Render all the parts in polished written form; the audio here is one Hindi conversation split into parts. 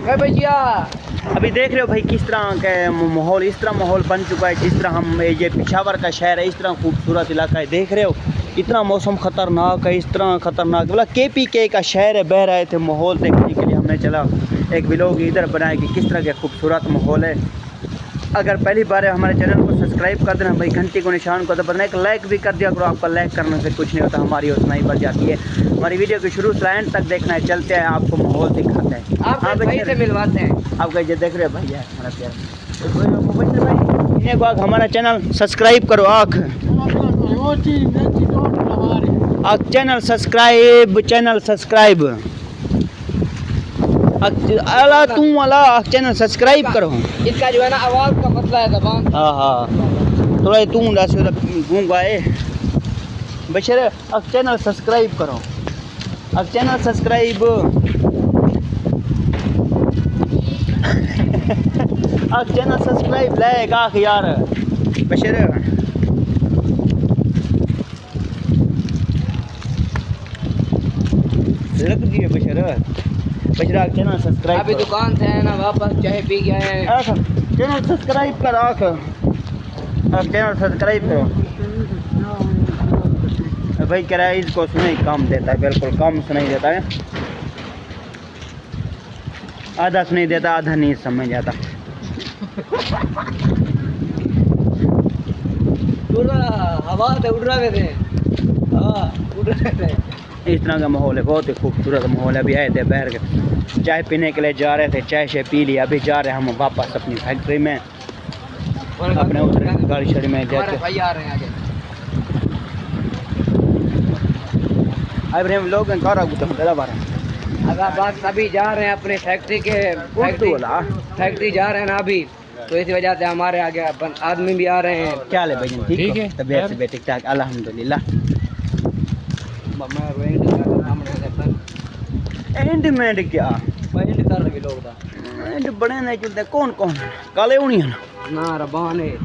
भैया अभी देख रहे हो भाई किस तरह का माहौल, इस तरह माहौल बन चुका है जिस तरह हम ये पेशावर का शहर है, इस तरह खूबसूरत इलाका है। देख रहे हो इतना मौसम ख़तरनाक है, इस तरह ख़तरनाक मतलब KPK का शहर है। बह रहे थे माहौल देखने के लिए, हमने चला एक व्लॉग इधर बनाया कि किस तरह का खूबसूरत माहौल है। अगर पहली बार है हमारे चैनल को सब्सक्राइब कर देना भाई, घंटी को निशान को दबाना, एक लाइक भी कर दिया करो। आपका लाइक करने से कुछ नहीं होता, हमारी हौसला ही बढ़ जाती है। हमारी वीडियो को शुरू से एंड तक देखना है। चलते हैं, आपको माहौल दिखाते हैं, आप भाई से मिलवाते हैं। आप कहीं देख रहे हो भैया हमारा प्यार भाई, इन्हें को आग हमारा चैनल सब्सक्राइब करो। आख चैनल सब्सक्राइब अला तू वाला चैनल सब्सक्राइब करो। इसका जो है ना आवाज़ का मसला है, ज़बान। हाँ थोड़ा तू गूंगा है बशर। चैनल सब्सक्राइब करो, channel subscribe channel subscribe like आख यार बशर। रख दिए बशर चैनल सब्सक्राइब। अभी दुकान से है ना, वापस चाय पी के आए हैं। चैनल सब्सक्राइब कर आख, चैनल सब्सक्राइब करो भाई। किराया इसको सुनाई कम देता है, बिल्कुल कम सुनाई देता है, आधा सुनाई देता, आधा नहीं समझ आता। हवा से उड़ रहे थे, हाँ उड़ रहे थे। इस तरह का माहौल है, बहुत ही खूबसूरत माहौल है। अभी आए थे बाहर के चाय पीने के लिए, जा रहे थे, चाय से पी लिया, अभी जा रहे हैं हम वापस अपनी फैक्ट्री में, अपने उधर गाड़ी शड़ी में जाके। भाई आ रहे हैं आगे। अब हम लोग अगर बस अभी जा रहे हैं अपने फैक्ट्री फैक्ट्री जा रहे हैं ना अभी, तो इसी वजह से हमारे आगे आदमी भी आ रहे हैं। क्या ले भाई, ठीक है तबीयत से ठीक ठाक अल्हम्दुलिल्लाह। एंडमेंट क्या एंड कर रहे लोग दा एंड बड़े नहीं चलते। कौन कौन काले होनी है ना रबान है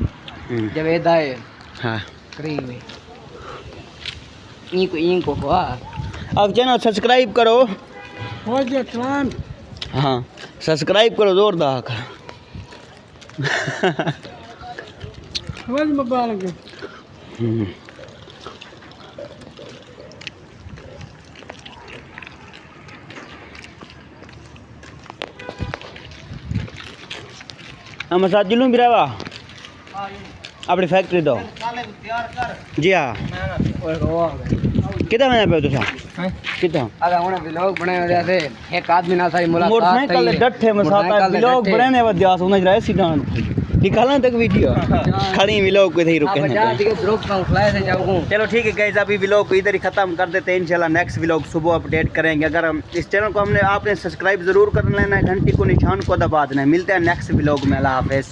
जवेद है। हाँ करीब है इनको अब चैनल सब्सक्राइब करो। हाँ सब्सक्राइब करो जोरदार। हम साथ जुलूं भी रहा अपनी फैक्ट्री तो जी हाँ कितना महीना पे तुसा कितना अगर उन्हें व्लॉग बनाए होते थे एक आदमी ना सारी मुलाकात मोटरसाइकिल डट्ठे में साथ व्लॉग बनाने वाला दियास होना चाहिए सीधा निकालना तक वीडियो खड़ी व्लॉग को इधर रुके हैं। चलो ठीक है गाइस, अभी व्लॉग को इधर ही खत्म कर देते हैं। इंशाल्लाह नेक्स्ट व्लॉग सुबह अपडेट करेंगे। अगर हम इस चैनल को आपने सब्सक्राइब जरूर कर लेना है, घंटी को निशान को दबा देना है। मिलते हैं नेक्स्ट व्लॉग में। अल्लाह हाफिज़।